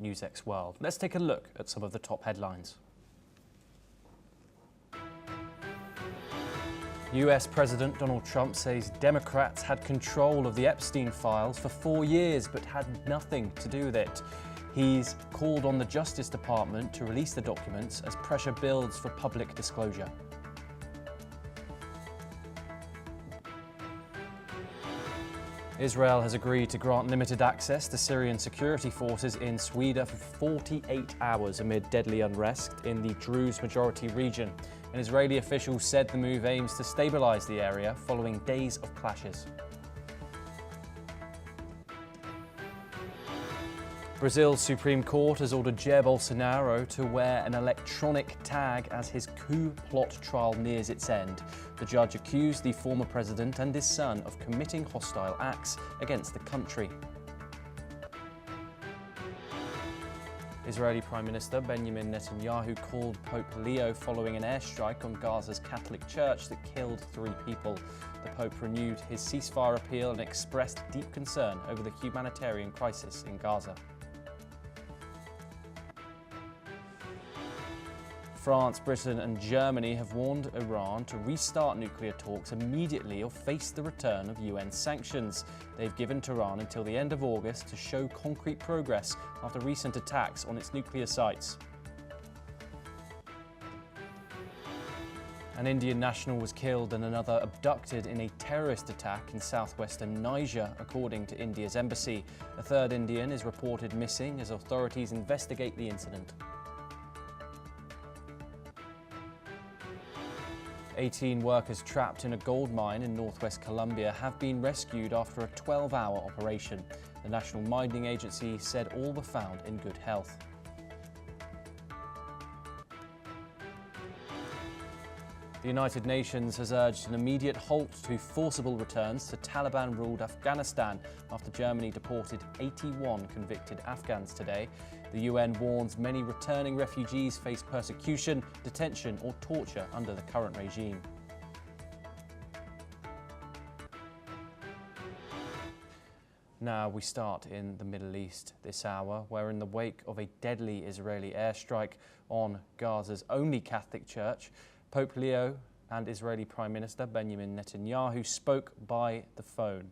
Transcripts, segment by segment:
NewsX World. Let's take a look at some of the top headlines. US President Donald Trump says Democrats had control of the Epstein files for 4 years but had nothing to do with it. He's called on the Justice Department to release the documents as pressure builds for public disclosure. Israel has agreed to grant limited access to Syrian security forces in Sweida for 48 hours amid deadly unrest in the Druze majority region. An Israeli official said the move aims to stabilize the area following days of clashes. Brazil's Supreme Court has ordered Jair Bolsonaro to wear an electronic tag as his coup plot trial nears its end. The judge accused the former president and his son of committing hostile acts against the country. Israeli Prime Minister Benjamin Netanyahu called Pope Leo following an airstrike on Gaza's Catholic Church that killed 3 people. The Pope renewed his ceasefire appeal and expressed deep concern over the humanitarian crisis in Gaza. France, Britain and Germany have warned Iran to restart nuclear talks immediately or face the return of UN sanctions. They've given Tehran until the end of August to show concrete progress after recent attacks on its nuclear sites. An Indian national was killed and another abducted in a terrorist attack in southwestern Niger, according to India's embassy. A third Indian is reported missing as authorities investigate the incident. 18 workers trapped in a gold mine in northwest Colombia have been rescued after a 12-hour operation. The National Mining Agency said all were found in good health. The United Nations has urged an immediate halt to forcible returns to Taliban-ruled Afghanistan after Germany deported 81 convicted Afghans today. The UN warns many returning refugees face persecution, detention or torture under the current regime. Now we start in the Middle East this hour, where in the wake of a deadly Israeli airstrike on Gaza's only Catholic church, Pope Leo and Israeli Prime Minister Benjamin Netanyahu spoke by the phone.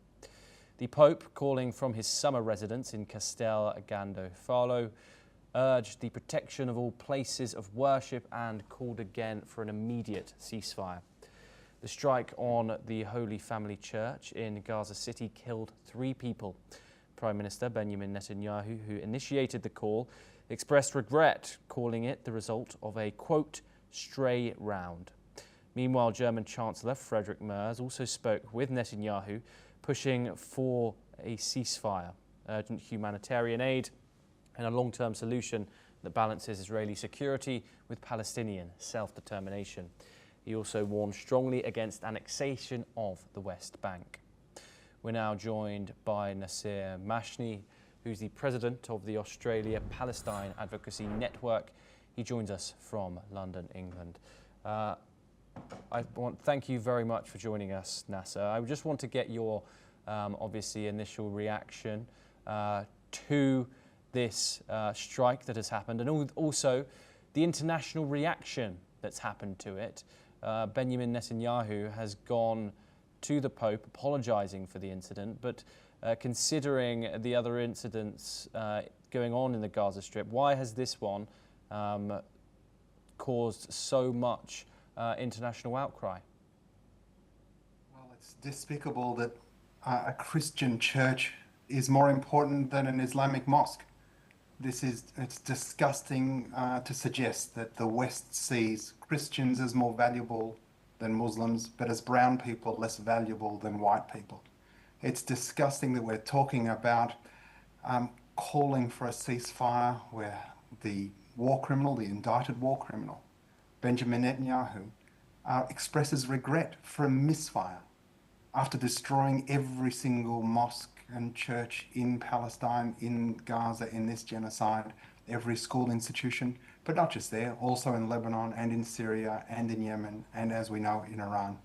The Pope, calling from his summer residence in Castel Gandolfo, urged the protection of all places of worship and called again for an immediate ceasefire. The strike on the Holy Family Church in Gaza City killed 3 people. Prime Minister Benjamin Netanyahu, who initiated the call, expressed regret, calling it the result of a, quote, stray round. Meanwhile, German Chancellor Friedrich Merz also spoke with Netanyahu, pushing for a ceasefire, urgent humanitarian aid and a long-term solution that balances Israeli security with Palestinian self-determination. He also warned strongly against annexation of the West Bank. We're now joined by Nasser Mashni, who's the president of the Australia-Palestine Advocacy Network. He joins us from London, England. Thank you very much for joining us, Nasser. I just want to get your obviously initial reaction to this strike that has happened, and also the international reaction that's happened to it. Benjamin Netanyahu has gone to the Pope apologising for the incident, but considering the other incidents going on in the Gaza Strip, why has this one caused so much international outcry? Well, it's despicable that a Christian church is more important than an Islamic mosque. It's disgusting to suggest that the West sees Christians as more valuable than Muslims, but as brown people less valuable than white people. It's disgusting that we're talking about calling for a ceasefire where the war criminal, the indicted war criminal, Benjamin Netanyahu, expresses regret for a misfire after destroying every single mosque and church in Palestine, in Gaza, in this genocide, every school institution, but not just there, also in Lebanon and in Syria and in Yemen, and as we know, in Iran.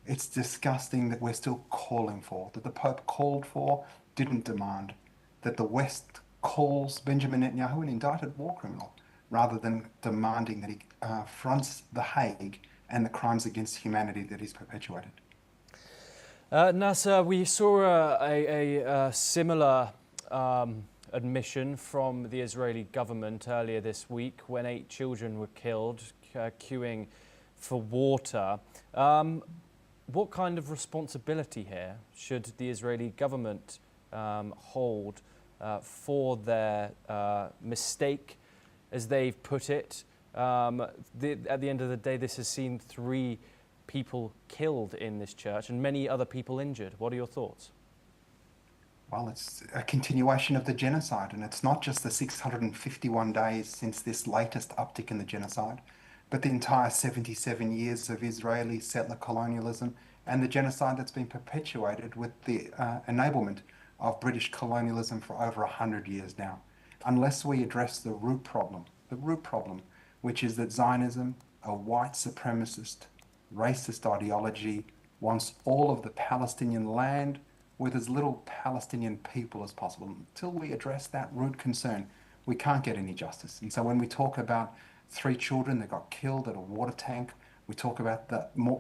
It's disgusting that we're still calling for, that the Pope called for, didn't demand, that the West calls Benjamin Netanyahu an indicted war criminal rather than demanding that he fronts The Hague and the crimes against humanity that he's perpetuated. Nasser, we saw a similar admission from the Israeli government earlier this week when 8 children were killed queuing for water. What kind of responsibility here should the Israeli government hold for their mistake, as they've put it? At the end of the day, this has seen 3 people killed in this church and many other people injured. What are your thoughts? Well, it's a continuation of the genocide, and it's not just the 651 days since this latest uptick in the genocide, but the entire 77 years of Israeli settler colonialism and the genocide that's been perpetuated with the enablement of British colonialism for over 100 years now. Unless we address the root problem, which is that Zionism, a white supremacist, racist ideology, wants all of the Palestinian land with as little Palestinian people as possible. Until we address that root concern, we can't get any justice. And so when we talk about 3 children that got killed at a water tank, we talk about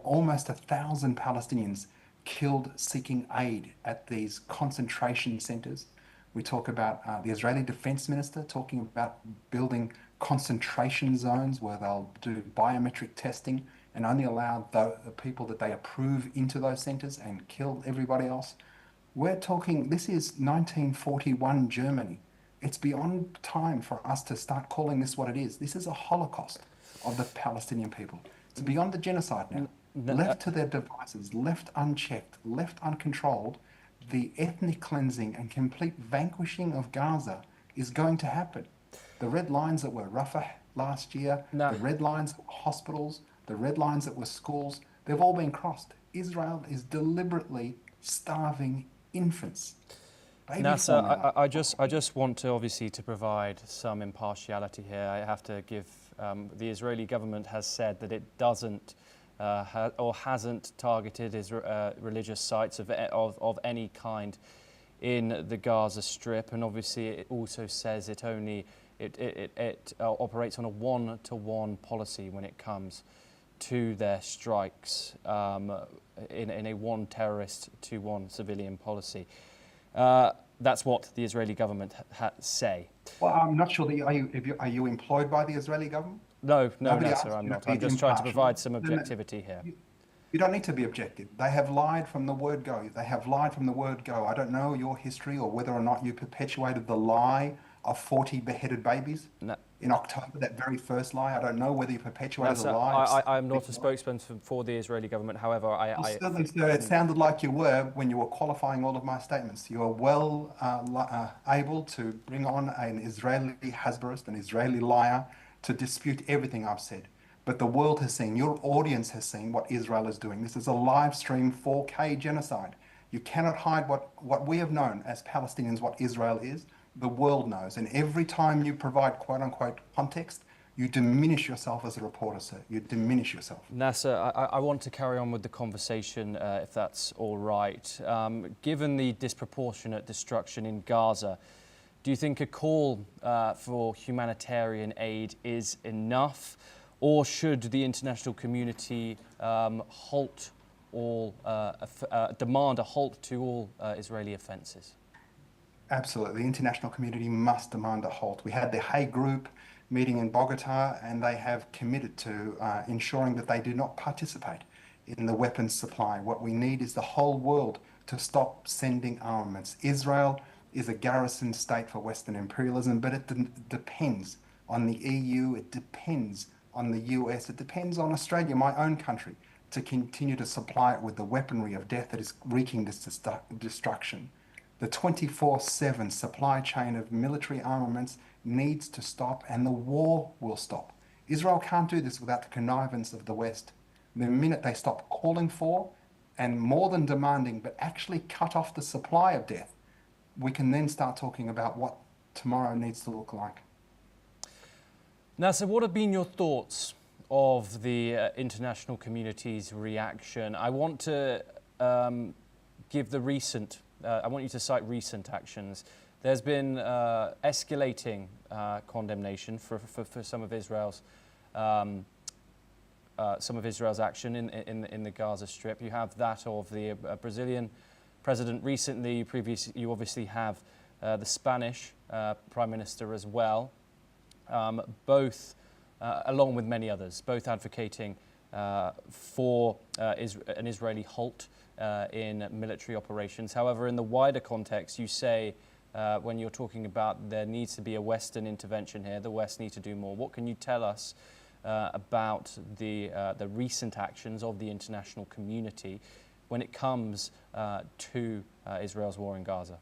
almost 1,000 Palestinians killed seeking aid at these concentration centers. We talk about the Israeli defense minister talking about building concentration zones where they'll do biometric testing and only allow the people that they approve into those centers and kill everybody else. We're talking, this is 1941 Germany. It's beyond time for us to start calling this what it is. This is a Holocaust of the Palestinian people. It's beyond the genocide now. Left to their devices, left unchecked, left uncontrolled, the ethnic cleansing and complete vanquishing of Gaza is going to happen. The red lines that were Rafah last year, the red lines that were hospitals, the red lines that were schools, they've all been crossed. Israel is deliberately starving infants. Nasser, I just want to obviously to provide some impartiality here. I have to give, the Israeli government has said that it doesn't or hasn't targeted religious sites of any kind in the Gaza Strip, and obviously it also says it operates on a one-to-one policy when it comes to their strikes, in a one terrorist to one civilian policy. That's what the Israeli government say. Well, I'm not sure that are you employed by the Israeli government? No, Nasser, I'm not. I'm just trying to provide some objectivity here. You don't need to be objective. They have lied from the word go. They have lied from the word go. I don't know your history or whether or not you perpetuated the lie of 40 beheaded babies in October, that very first lie. I don't know whether you perpetuated the lie. I'm not a spokesman for the Israeli government. However, certainly, sir, it sounded like you were when you were qualifying all of my statements. You are well able to bring on an Israeli Hasbarist, an Israeli liar, to dispute everything I've said. But the world has seen, your audience has seen what Israel is doing. This is a live stream 4K genocide. You cannot hide what we have known as Palestinians, what Israel is. The world knows. And every time you provide quote unquote context, you diminish yourself as a reporter, sir. You diminish yourself. Nasser, I want to carry on with the conversation, if that's all right. Given the disproportionate destruction in Gaza, do you think a call for humanitarian aid is enough, or should the international community halt all, demand a halt to all Israeli offences? Absolutely. The international community must demand a halt. We had the Hague Group meeting in Bogota, and they have committed to ensuring that they do not participate in the weapons supply. What we need is the whole world to stop sending armaments. Israel is a garrison state for Western imperialism, but it depends on the EU, it depends on the US, it depends on Australia, my own country, to continue to supply it with the weaponry of death that is wreaking this destruction. The 24/7 supply chain of military armaments needs to stop, and the war will stop. Israel can't do this without the connivance of the West. The minute they stop calling for, and more than demanding, but actually cut off the supply of death, we can then start talking about what tomorrow needs to look like. Nasser, what have been your thoughts of the international community's reaction? I want to give the recent, I want you to cite recent actions. There's been escalating condemnation for some of Israel's action in the Gaza Strip. You have that of the Brazilian president recently. You obviously have the Spanish Prime Minister as well, both, along with many others, both advocating for an Israeli halt in military operations. However, in the wider context, you say when you're talking about there needs to be a Western intervention here, the West needs to do more. What can you tell us about the recent actions of the international community when it comes to Israel's war in Gaza?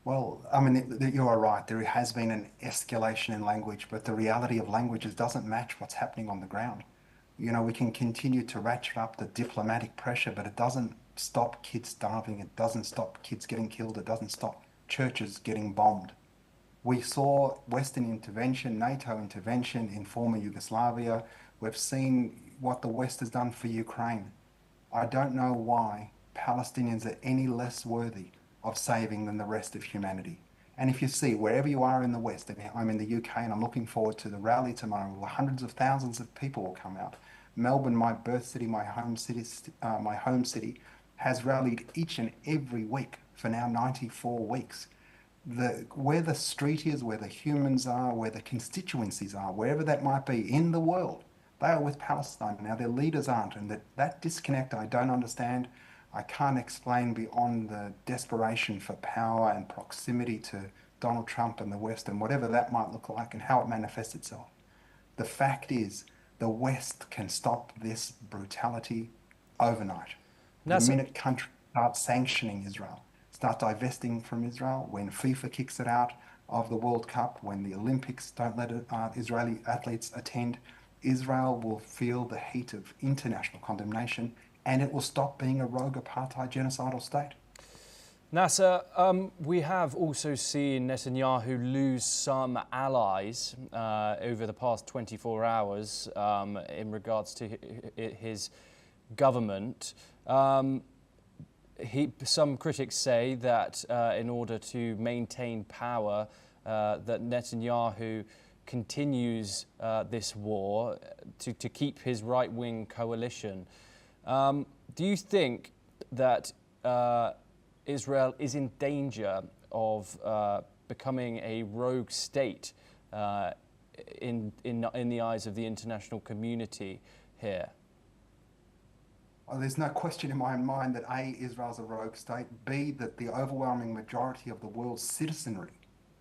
Well, I mean, you are right. There has been an escalation in language, but the reality of languages doesn't match what's happening on the ground. You know, we can continue to ratchet up the diplomatic pressure, but it doesn't stop kids starving. It doesn't stop kids getting killed. It doesn't stop churches getting bombed. We saw Western intervention, NATO intervention in former Yugoslavia. We've seen what the West has done for Ukraine. I don't know why Palestinians are any less worthy of saving than the rest of humanity. And if you see, wherever you are in the West, and I'm in the UK and I'm looking forward to the rally tomorrow, where hundreds of thousands of people will come out. Melbourne, my birth city, my home city, has rallied each and every week for now 94 weeks. Where the street is, where the humans are, where the constituencies are, wherever that might be in the world, they are with Palestine. Now their leaders aren't, and that disconnect I don't understand. I can't explain beyond the desperation for power and proximity to Donald Trump and the West and whatever that might look like and how it manifests itself. The fact is, the West can stop this brutality overnight. The minute countries start sanctioning Israel, start divesting from Israel, when FIFA kicks it out of the World Cup, when the Olympics don't let Israeli athletes attend, Israel will feel the heat of international condemnation, and it will stop being a rogue apartheid genocidal state. Nasser, we have also seen Netanyahu lose some allies over the past 24 hours in regards to his government. Some critics say that in order to maintain power, that Netanyahu continues this war to keep his right-wing coalition. Do you think that Israel is in danger of becoming a rogue state in the eyes of the international community here? Well, there's no question in my mind that A, Israel's a rogue state, B, that the overwhelming majority of the world's citizenry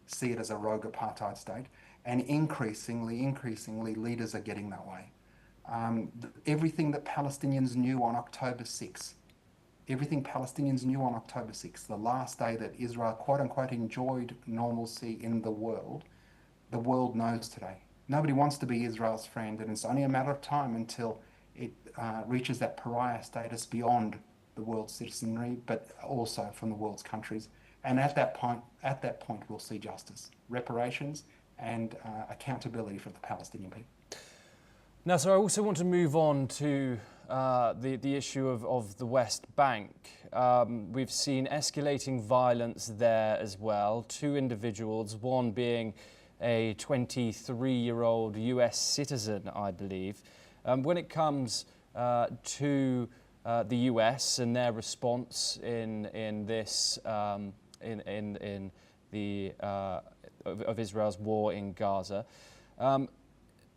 see it as a rogue apartheid state, and increasingly, leaders are getting that way. Everything that Palestinians knew on October 6th, the last day that Israel quote-unquote enjoyed normalcy in the world knows today. Nobody wants to be Israel's friend, and it's only a matter of time until it reaches that pariah status beyond the world's citizenry, but also from the world's countries. And at that point, we'll see justice, reparations, and accountability for the Palestinian people. Now, so I also want to move on to the issue of the West Bank. We've seen escalating violence there as well. Two individuals, one being a 23-year-old US citizen, I believe. When it comes to the US and their response in this of Israel's war in Gaza,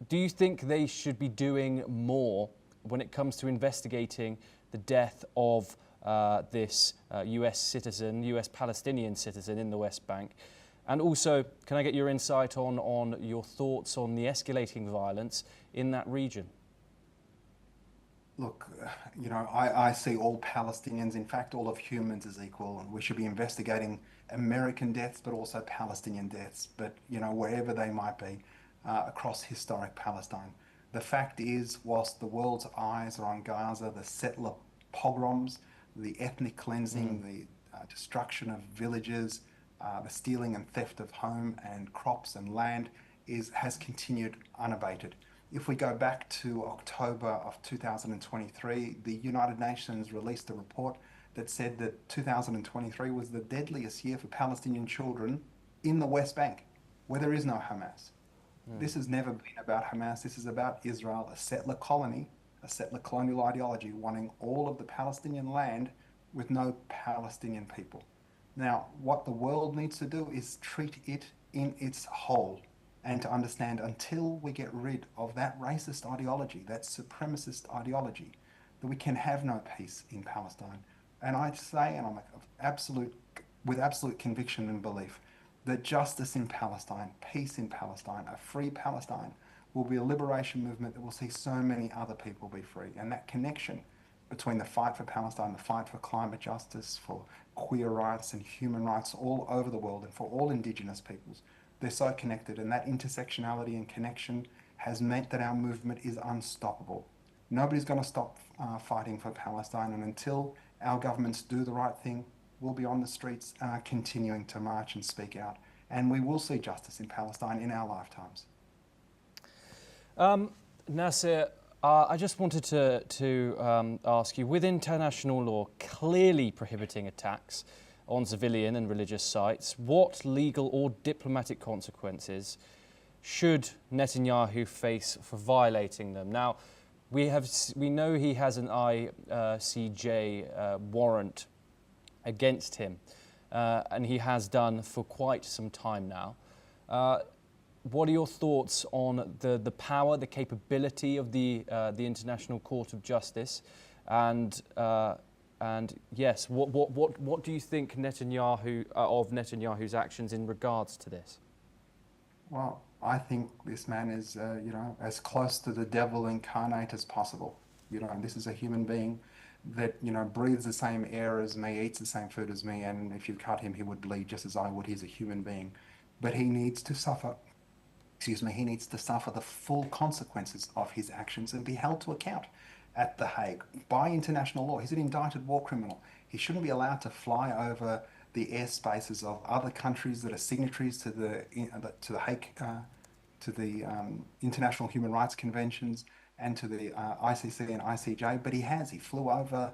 do you think they should be doing more when it comes to investigating the death of this US citizen, US Palestinian citizen in the West Bank? And also, can I get your insight on your thoughts on the escalating violence in that region? Look, you know, I see all Palestinians, in fact, all of humans as equal, and we should be investigating American deaths, but also Palestinian deaths, but, you know, wherever they might be across historic Palestine. The fact is, whilst the world's eyes are on Gaza, the settler pogroms, the ethnic cleansing, the destruction of villages, the stealing and theft of home and crops and land has continued unabated. If we go back to October of 2023, the United Nations released a report that said that 2023 was the deadliest year for Palestinian children in the West Bank, where there is no Hamas. This has never been about Hamas. This is about Israel, a settler colony, a settler colonial ideology, wanting all of the Palestinian land with no Palestinian people. Now, what the world needs to do is treat it in its whole, and to understand, until we get rid of that racist ideology, that supremacist ideology, that we can have no peace in Palestine. And I say, and I'm with absolute conviction and belief, that justice in Palestine, peace in Palestine, a free Palestine will be a liberation movement that will see so many other people be free. And that connection between the fight for Palestine, the fight for climate justice, for queer rights and human rights all over the world, and for all indigenous peoples, they're so connected. And that intersectionality and connection has meant that our movement is unstoppable. Nobody's going to stop fighting for Palestine, and until our governments do the right thing, we'll be on the streets continuing to march and speak out. And we will see justice in Palestine in our lifetimes. Nasser, I just wanted to ask you, with international law clearly prohibiting attacks on civilian and religious sites, what legal or diplomatic consequences should Netanyahu face for violating them? Now, we know he has an ICJ warrant against him, and he has done for quite some time now. What are your thoughts on the power, the capability of the International Court of Justice, and yes, what do you think Netanyahu's actions in regards to this? Well, I think this man is, as close to the devil incarnate as possible. This is a human being that, breathes the same air as me, eats the same food as me, and if you cut him, he would bleed just as I would. He's a human being. But he needs to suffer, he needs to suffer the full consequences of his actions and be held to account at The Hague by international law. He's an indicted war criminal. He shouldn't be allowed to fly over the airspaces of other countries that are signatories to the Hague, to the International Human Rights Conventions, and to the ICC and ICJ, but he flew over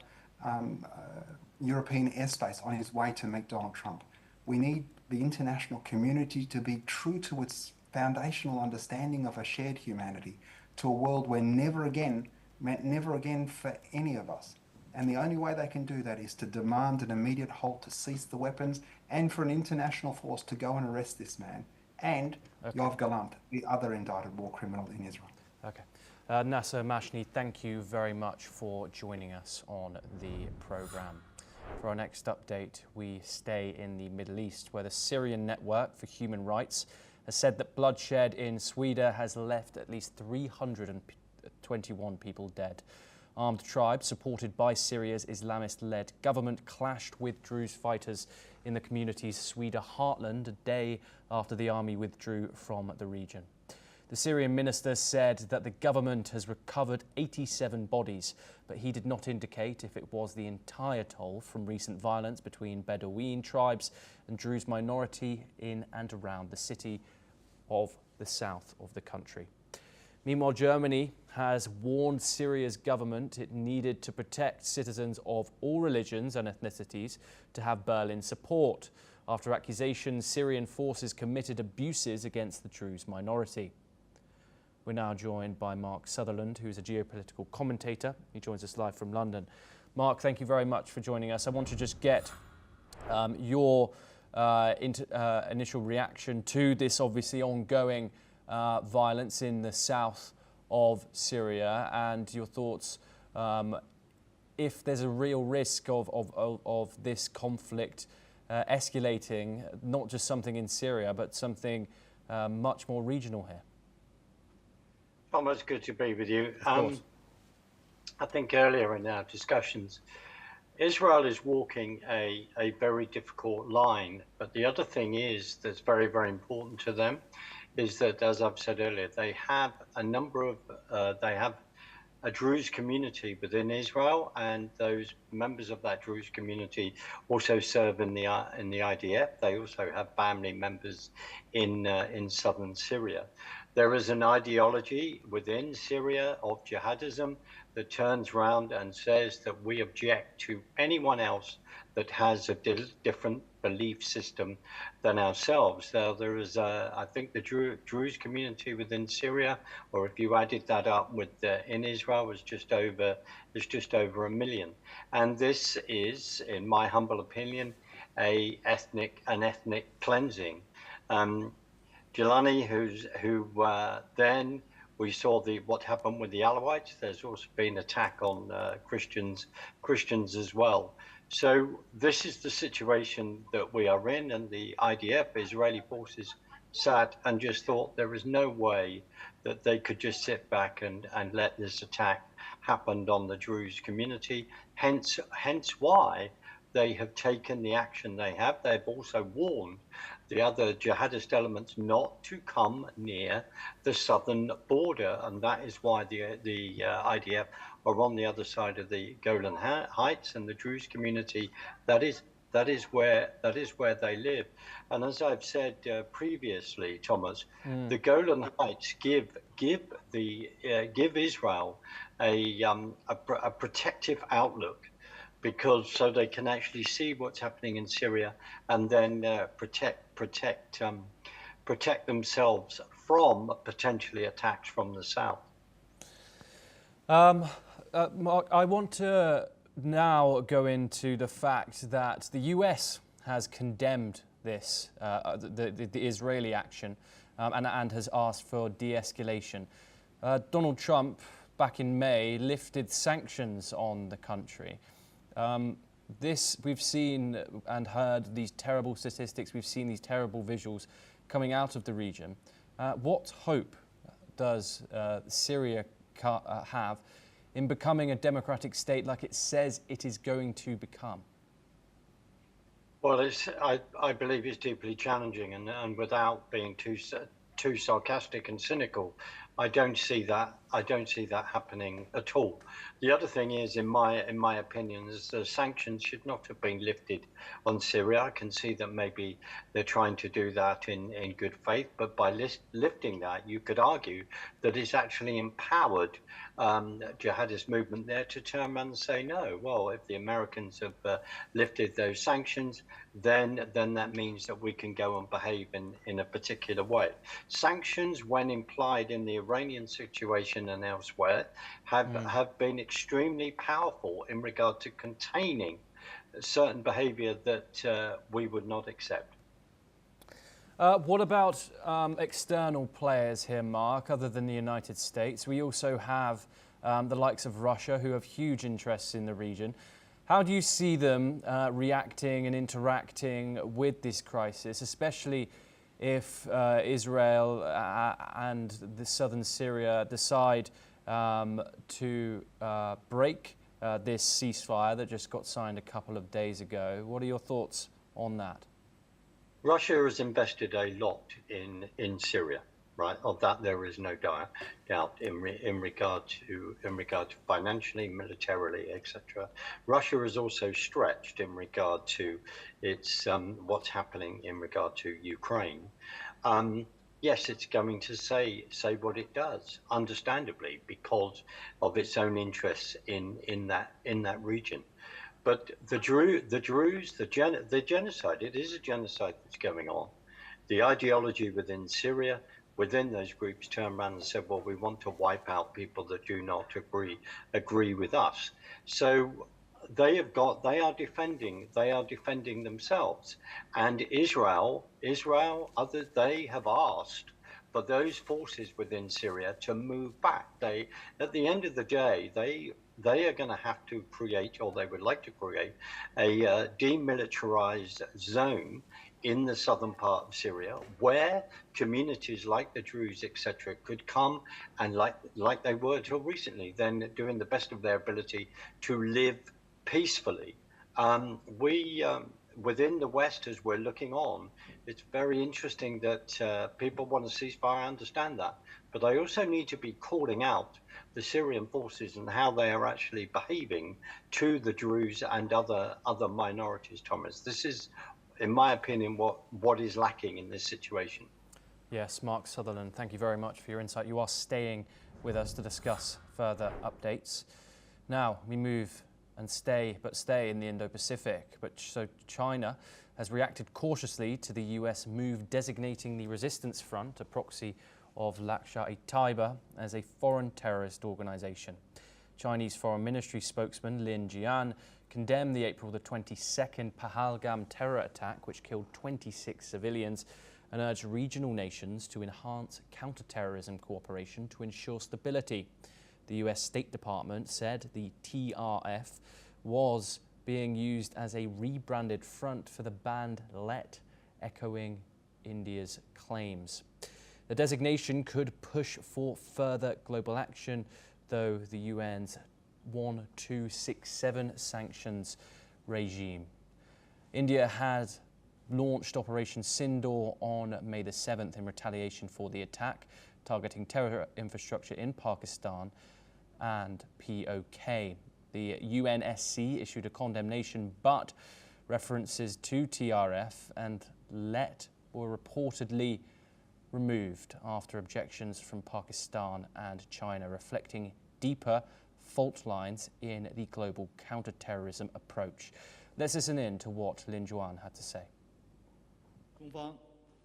European airspace on his way to meet Donald Trump. We need the international community to be true to its foundational understanding of a shared humanity, to a world where never again meant never again for any of us. And the only way they can do that is to demand an immediate halt, to cease the weapons, and for an international force to go and arrest this man and Yoav Gallant, the other indicted war criminal in Israel. Okay. Nasser Mashni, thank you very much for joining us on the programme. For our next update, we stay in the Middle East, where the Syrian Network for Human Rights has said that bloodshed in Sweida has left at least 321 people dead. Armed tribes supported by Syria's Islamist-led government clashed with Druze fighters in the community's Sweida heartland a day after the army withdrew from the region. The Syrian minister said that the government has recovered 87 bodies, but he did not indicate if it was the entire toll from recent violence between Bedouin tribes and Druze minority in and around the city of the south of the country. Meanwhile, Germany has warned Syria's government it needed to protect citizens of all religions and ethnicities to have Berlin support, after accusations Syrian forces committed abuses against the Druze minority. We're now joined by Mark Sutherland, who's a geopolitical commentator. He joins us live from London. Mark, thank you very much for joining us. I want to just get your initial reaction to this obviously ongoing violence in the south of Syria, and your thoughts if there's a real risk of this conflict escalating, not just something in Syria, but something much more regional here. Thomas, good to be with you. I think earlier in our discussions, Israel is walking a very difficult line. But the other thing is that's very, very important to them is that, as I've said earlier, they have a number of, they have a Druze community within Israel, and those members of that Druze community also serve in the IDF. They also have family members in southern Syria. There is an ideology within Syria of jihadism that turns around and says that we object to anyone else that has a different belief system than ourselves. Now, there is, I think, the Druze community within Syria, or if you added that up with in Israel, was just over 1 million. And this is, in my humble opinion, an ethnic cleansing. Gilani, then we saw what happened with the Alawites. There's also been attack on Christians as well. So this is the situation that we are in, and the IDF, Israeli forces, sat and just thought there is no way that they could just sit back and let this attack happen on the Druze community. Hence why they have taken the action they have. They've also warned the other jihadist elements not to come near the southern border, and that is why the IDF are on the other side of the Golan Heights, and the Druze community, that is where they live. And as I've said previously, Thomas, the Golan Heights give Israel a protective outlook, because so they can actually see what's happening in Syria and then protect themselves from potentially attacks from the south. Mark, I want to now go into the fact that the US has condemned this, the Israeli action, and has asked for de-escalation. Donald Trump, back in May, lifted sanctions on the country. We've seen and heard these terrible statistics, we've seen these terrible visuals coming out of the region. What hope does Syria have in becoming a democratic state like it says it is going to become? Well, I believe it's deeply challenging, and without being too sarcastic and cynical, I don't see that happening at all. The other thing is, in my opinion, is the sanctions should not have been lifted on Syria. I can see that maybe they're trying to do that in good faith, but by lifting that, you could argue that it's actually empowered jihadist movement there to turn around and say, no, well, if the Americans have lifted those sanctions, then that means that we can go and behave in a particular way. Sanctions, when implied in the Iranian situation and elsewhere, have been extremely powerful in regard to containing certain behavior that we would not accept. What about external players here, Mark, other than the United States? We also have the likes of Russia, who have huge interests in the region. How do you see them reacting and interacting with this crisis, especially if Israel and the southern Syria decide to break this ceasefire that just got signed a couple of days ago? What are your thoughts on that? Russia has invested a lot in Syria, right? Of that there is no doubt in regard to financially, militarily, etc. Russia is also stretched in regard to its what's happening in regard to Ukraine. Yes, it's going to say what it does, understandably, because of its own interests in that region. But the genocide, it is a genocide that's going on. The ideology within Syria, within those groups, turned around and said, well, we want to wipe out people that do not agree with us. So they are defending themselves. And Israel, they have asked for those forces within Syria to move back. At the end of the day, they are going to have to create, or they would like to create, a demilitarized zone in the southern part of Syria, where communities like the Druze, etc., could come and, like they were till recently, then doing the best of their ability to live peacefully. within the West, as we're looking on, it's very interesting that people want a ceasefire. I understand that. But I also need to be calling out the Syrian forces and how they are actually behaving to the Druze and other minorities, Thomas. This is, in my opinion, what is lacking in this situation. Yes, Mark Sutherland, thank you very much for your insight. You are staying with us to discuss further updates. Now we move and stay in the Indo-Pacific. So China has reacted cautiously to the US move designating the Resistance Front, a proxy of Lashkar-e-Tayyiba, as a foreign terrorist organization. Chinese Foreign Ministry spokesman Lin Jian condemned the April the 22nd Pahalgam terror attack, which killed 26 civilians, and urged regional nations to enhance counter-terrorism cooperation to ensure stability. The US State Department said the TRF was being used as a rebranded front for the banned Let, echoing India's claims. The designation could push for further global action, though the UN's 1267 sanctions regime. India had launched Operation Sindoor on May the 7th in retaliation for the attack, targeting terror infrastructure in Pakistan and POK. The UNSC issued a condemnation, but references to TRF and Let were reportedly removed after objections from Pakistan and China, reflecting deeper fault lines in the global counter-terrorism approach. Let's listen in to what Lin Jian had to say. 中方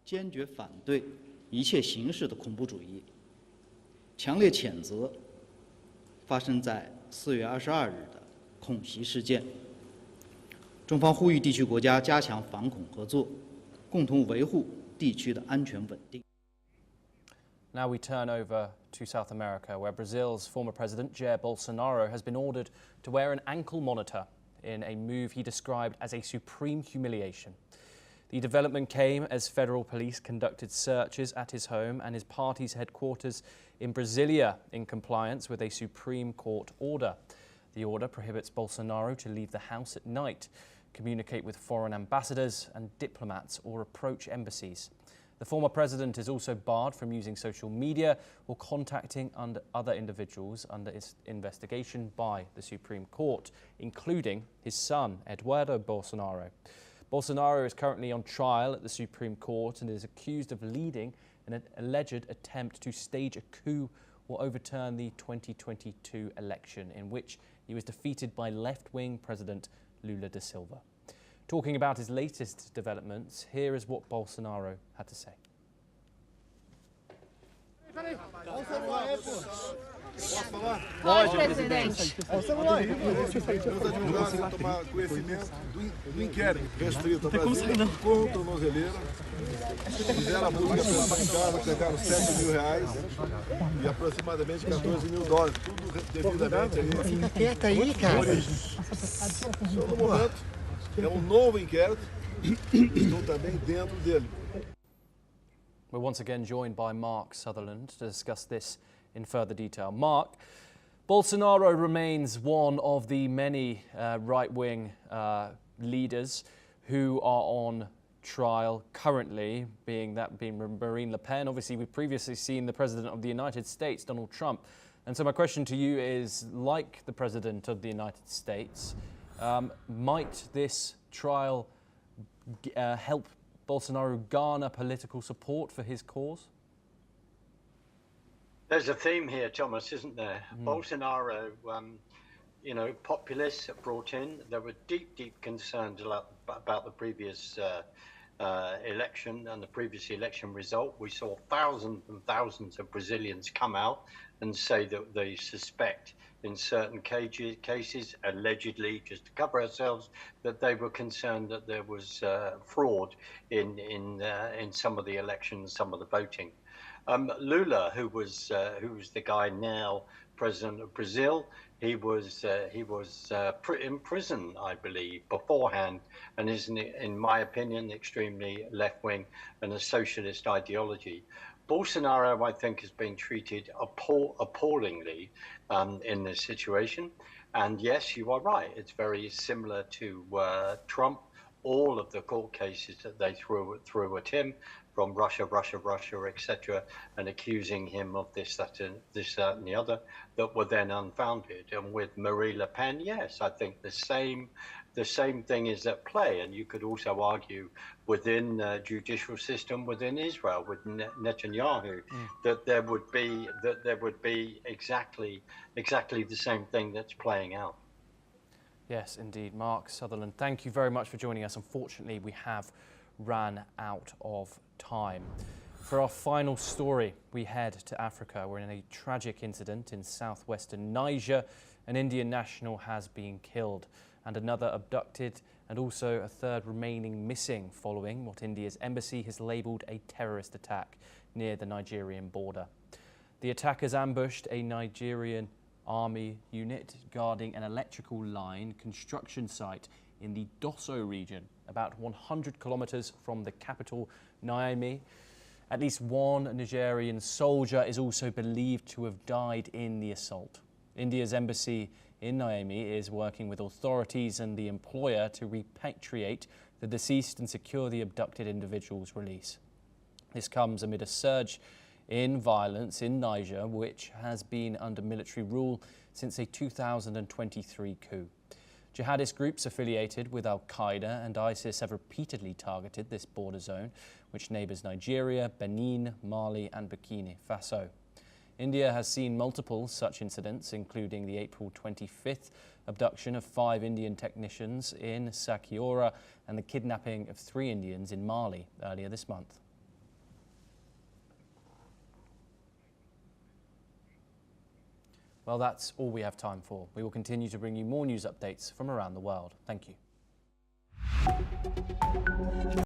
坚决反对一切形式的恐怖主义，强烈谴责发生在4月22日的恐袭事件。中方呼吁地区国家加强反恐合作，共同维护地区的安全稳定。 Now we turn over to South America, where Brazil's former president, Jair Bolsonaro, has been ordered to wear an ankle monitor in a move he described as a supreme humiliation. The development came as federal police conducted searches at his home and his party's headquarters in Brasilia in compliance with a Supreme Court order. The order prohibits Bolsonaro to leave the house at night, communicate with foreign ambassadors and diplomats, or approach embassies. The former president is also barred from using social media or contacting other individuals under investigation by the Supreme Court, including his son, Eduardo Bolsonaro. Bolsonaro is currently on trial at the Supreme Court and is accused of leading an alleged attempt to stage a coup or overturn the 2022 election, in which he was defeated by left-wing President Lula da Silva. Talking about his latest developments, here is what Bolsonaro had to say. Pode, presidente. Meus advogados vão tomar conhecimento do inquérito restrito a Brasília com tornozeleira. Fizeram a busca pela bancada, pegaram R$7.000 e aproximadamente $14.000. Tudo devidamente aí. Fica quieta aí, cara. No momento, é novo inquérito. Estou também dentro dele. We're once again joined by Mark Sutherland to discuss this in further detail. Mark, Bolsonaro remains one of the many right-wing leaders who are on trial currently, being Marine Le Pen. Obviously, we've previously seen the President of the United States, Donald Trump. And so my question to you is, like the President of the United States, might this trial help Bolsonaro garner political support for his cause? There's a theme here, Thomas, isn't there? Bolsonaro, populists brought in. There were deep concerns about the previous election and the previous election result. We saw thousands and thousands of Brazilians come out and say that they suspect in certain cases, allegedly, just to cover ourselves, that they were concerned that there was fraud in some of the elections, some of the voting. Lula, who was the guy now president of Brazil, he was in prison, I believe, beforehand, and is, in my opinion, extremely left-wing and a socialist ideology. Bolsonaro, I think, has been treated appallingly in this situation. And yes, you are right. It's very similar to Trump all of the court cases that they threw at him, from Russia, etc., and accusing him of this, that, and the other, that were then unfounded. And with Marie Le Pen, yes, I think the same thing is at play. And you could also argue within the judicial system within Israel with Netanyahu that there would be exactly the same thing that's playing out. Yes, indeed. Mark Sutherland, thank you very much for joining us. Unfortunately, we have ran out of time. For our final story, we head to Africa, where in a tragic incident in southwestern Niger, an Indian national has been killed and another abducted, and also a third remaining missing following what India's embassy has labelled a terrorist attack near the Nigerian border. The attackers ambushed a Nigerian army unit guarding an electrical line construction site in the Dosso region, about 100 kilometres from the capital, Niamey. At least one Nigerian soldier is also believed to have died in the assault. India's embassy in Niamey is working with authorities and the employer to repatriate the deceased and secure the abducted individual's release. This comes amid a surge in violence in Niger, which has been under military rule since a 2023 coup. Jihadist groups affiliated with Al-Qaeda and ISIS have repeatedly targeted this border zone, which neighbours Nigeria, Benin, Mali and Burkina Faso. India has seen multiple such incidents, including the April 25th abduction of 5 Indian technicians in Sakiora and the kidnapping of 3 Indians in Mali earlier this month. Well, that's all we have time for. We will continue to bring you more news updates from around the world. Thank you.